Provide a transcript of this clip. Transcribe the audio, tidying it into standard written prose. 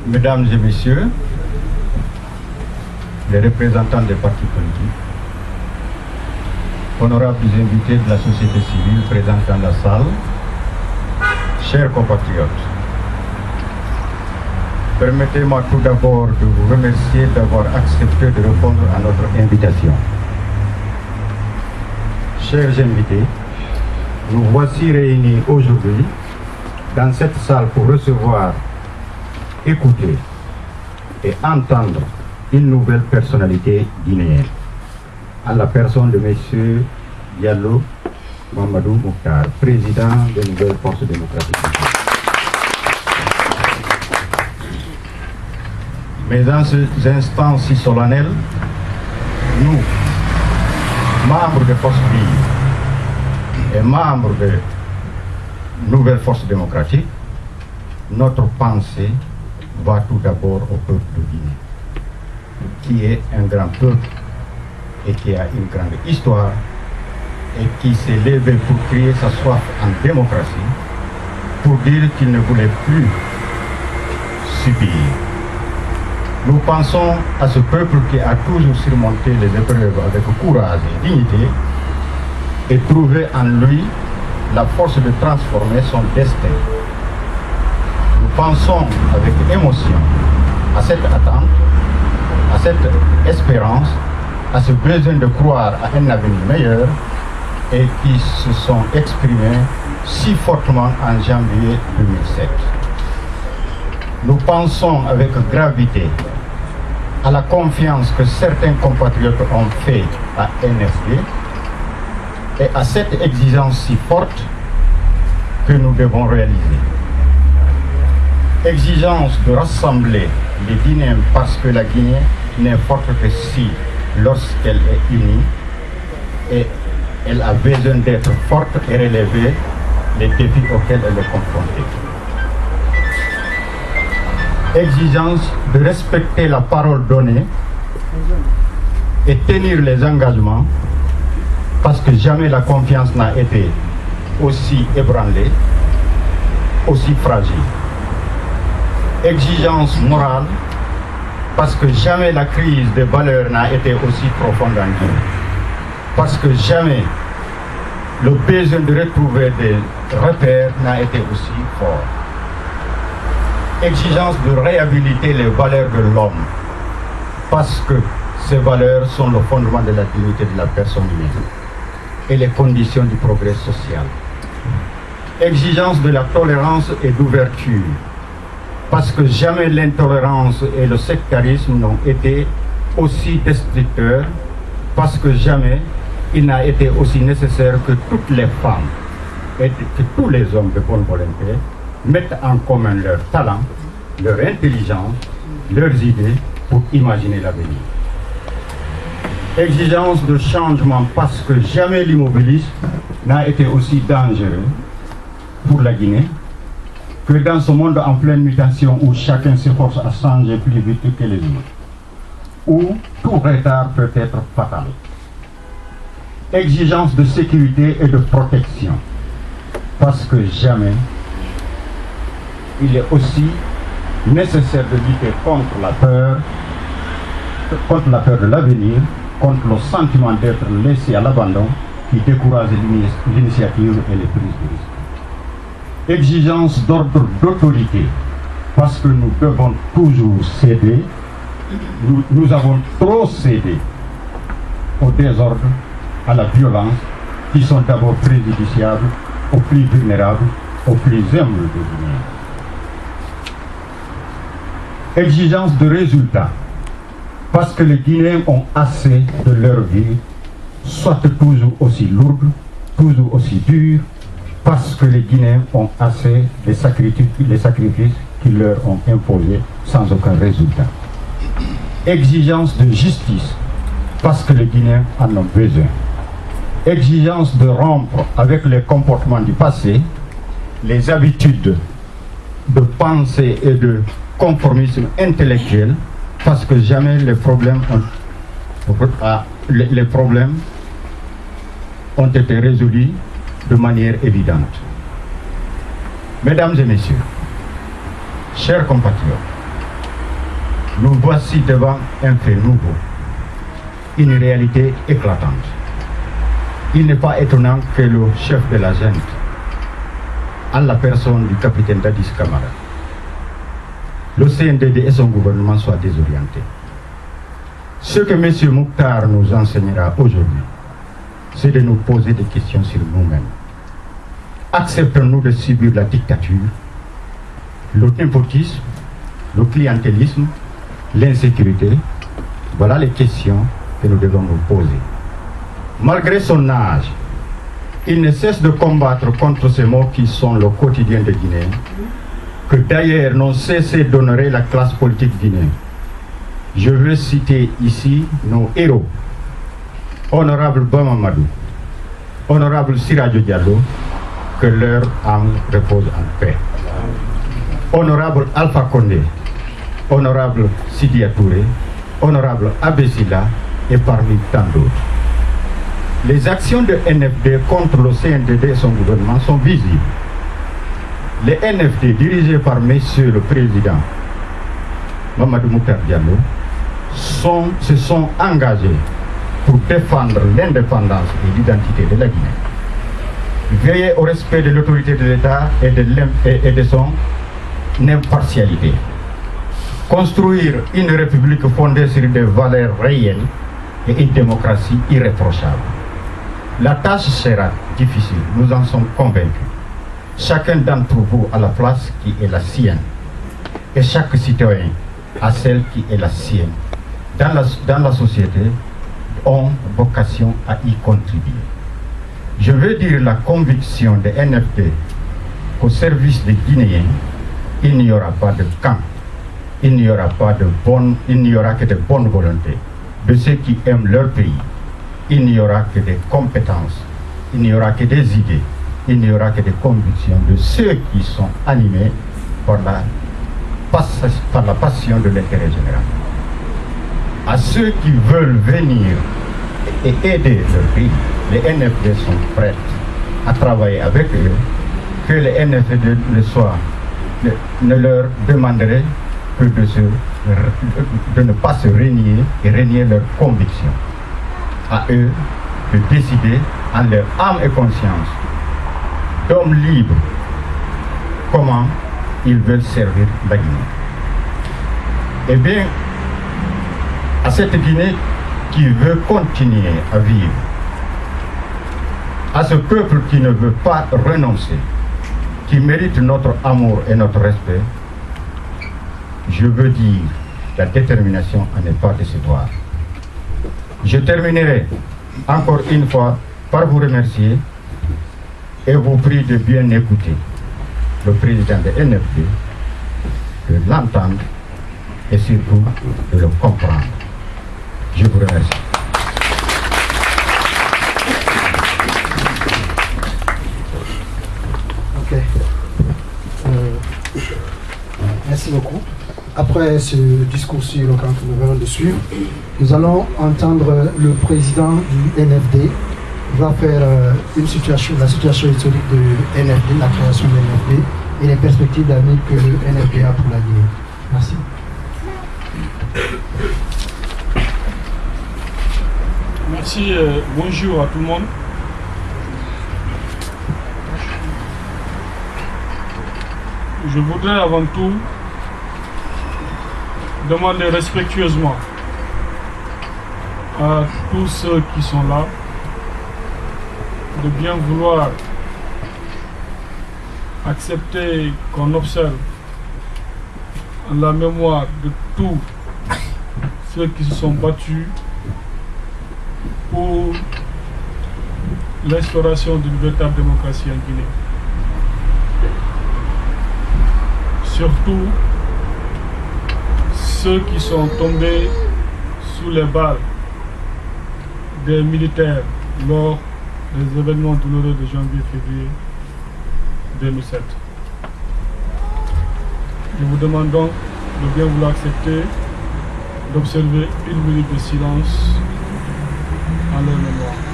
Mesdames et Messieurs, les représentants des partis politiques, honorables invités de la société civile présents dans la salle, chers compatriotes, permettez-moi tout d'abord de vous remercier d'avoir accepté de répondre à notre invitation. Chers invités, nous voici réunis aujourd'hui dans cette salle pour recevoir, écouter et entendre une nouvelle personnalité guinéenne, à la personne de M. Diallo Mamadou Mokhtar, président des Nouvelles Forces démocratiques. Mais dans ces instants si solennels, nous, membres des forces vives et membres des Nouvelles Forces démocratiques, notre pensée va tout d'abord au peuple de Guinée, qui est un grand peuple et qui a une grande histoire et qui s'est levé pour crier sa soif en démocratie, pour dire qu'il ne voulait plus subir. Nous pensons à ce peuple qui a toujours surmonté les épreuves avec courage et dignité et trouvé en lui la force de transformer son destin. Nous pensons avec émotion à cette attente, à cette espérance, à ce besoin de croire à un avenir meilleur et qui se sont exprimés si fortement en janvier 2007. Nous pensons avec gravité à la confiance que certains compatriotes ont fait à NSD et à cette exigence si forte que nous devons réaliser. Exigence de rassembler les Guinéens parce que la Guinée n'est forte que si lorsqu'elle est unie et elle a besoin d'être forte et relever les défis auxquels elle est confrontée. Exigence de respecter la parole donnée et tenir les engagements parce que jamais la confiance n'a été aussi ébranlée, aussi fragile. Exigence morale parce que jamais la crise des valeurs n'a été aussi profonde en Guinée. Parce que jamais le besoin de retrouver des repères n'a été aussi fort. Exigence de réhabiliter les valeurs de l'homme parce que ces valeurs sont le fondement de la dignité de la personne humaine et les conditions du progrès social. Exigence de la tolérance et d'ouverture parce que jamais l'intolérance et le sectarisme n'ont été aussi destructeurs, parce que jamais il n'a été aussi nécessaire que toutes les femmes et que tous les hommes de bonne volonté mettent en commun leur talent, leur intelligence, leurs idées pour imaginer l'avenir. Exigence de changement parce que jamais l'immobilisme n'a été aussi dangereux pour la Guinée que dans ce monde en pleine mutation où chacun s'efforce à changer plus vite que les autres, où tout retard peut être fatal. Exigence de sécurité et de protection, parce que jamais il est aussi nécessaire de lutter contre la peur de l'avenir, contre le sentiment d'être laissé à l'abandon qui décourage l'initiative et les prises de risque. Exigence d'ordre d'autorité, parce que nous devons toujours céder, nous avons trop cédé au désordre, à la violence, qui sont d'abord préjudiciables aux plus vulnérables, aux plus humbles des Guinéens. Exigence de résultats, parce que les Guinéens ont assez de leur vie, soit toujours aussi lourde, toujours aussi dure, parce que les Guinéens ont assez des sacrifices qui leur ont imposés sans aucun résultat. Exigence de justice, parce que les Guinéens en ont besoin. Exigence de rompre avec les comportements du passé, les habitudes de pensée et de conformisme intellectuel, parce que jamais les problèmes ont été résolus de manière évidente. Mesdames et messieurs, chers compatriotes, nous voici devant un fait nouveau, une réalité éclatante. Il n'est pas étonnant que le chef de la junte, en la personne du capitaine Dadis Camara, le CNDD et son gouvernement soient désorientés. Ce que M. Mouktar nous enseignera aujourd'hui, c'est de nous poser des questions sur nous-mêmes. Acceptons-nous de subir la dictature, le népotisme, le clientélisme, l'insécurité? Voilà les questions que nous devons nous poser. Malgré son âge, il ne cesse de combattre contre ces mots qui sont le quotidien des Guinéens, que d'ailleurs n'ont cessé d'honorer la classe politique guinéenne. Je veux citer ici nos héros. Honorable Bamamadou, honorable Sirajo Diallo, que leur âme repose en paix. Honorable Alpha Condé, honorable Sidia Touré, honorable Abesila et parmi tant d'autres. Les actions de NFD contre le CNDD et son gouvernement sont visibles. Les NFD dirigés par Monsieur le Président Mamadou Mouktar Diallo se sont engagés pour défendre l'indépendance et l'identité de la Guinée. Veiller au respect de l'autorité de l'État et de son impartialité. Construire une république fondée sur des valeurs réelles et une démocratie irréprochable. La tâche sera difficile, nous en sommes convaincus. Chacun d'entre vous a la place qui est la sienne. Et chaque citoyen a celle qui est la sienne. Dans la société, ont vocation à y contribuer. Je veux dire la conviction des NFD qu'au service des Guinéens, il n'y aura pas de camp, il n'y aura que de bonnes volontés de ceux qui aiment leur pays. Il n'y aura que des compétences, il n'y aura que des idées, il n'y aura que des convictions de ceux qui sont animés par la passion de l'intérêt général. À ceux qui veulent venir et aider leur pays, les NFD sont prêts à travailler avec eux, que les NFD ne leur demanderaient que de ne pas se renier et renier leurs convictions. À eux de décider en leur âme et conscience, d'hommes libres, comment ils veulent servir la Guinée. Eh bien, à cette Guinée qui veut continuer à vivre, à ce peuple qui ne veut pas renoncer, qui mérite notre amour et notre respect, je veux dire, la détermination en n'est pas décevoir. Je terminerai encore une fois par vous remercier et vous prie de bien écouter le président de NFD, de l'entendre et surtout de le comprendre. Je vous remercie. Ok. Merci beaucoup. Après ce discours sur le camp que nous venons de suivre, nous allons entendre le président du NFD. Il va faire la situation historique de NFD, la création de NFD et les perspectives d'avenir que le NFD a pour la Guinée. Merci. Merci, bonjour à tout le monde. Je voudrais avant tout demander respectueusement à tous ceux qui sont là de bien vouloir accepter qu'on observe la mémoire de tous ceux qui se sont battus pour l'instauration d'une véritable démocratie en Guinée. Surtout ceux qui sont tombés sous les balles des militaires lors des événements douloureux de janvier-février 2007. Je vous demande donc de bien vouloir accepter d'observer une minute de silence en leur mémoire.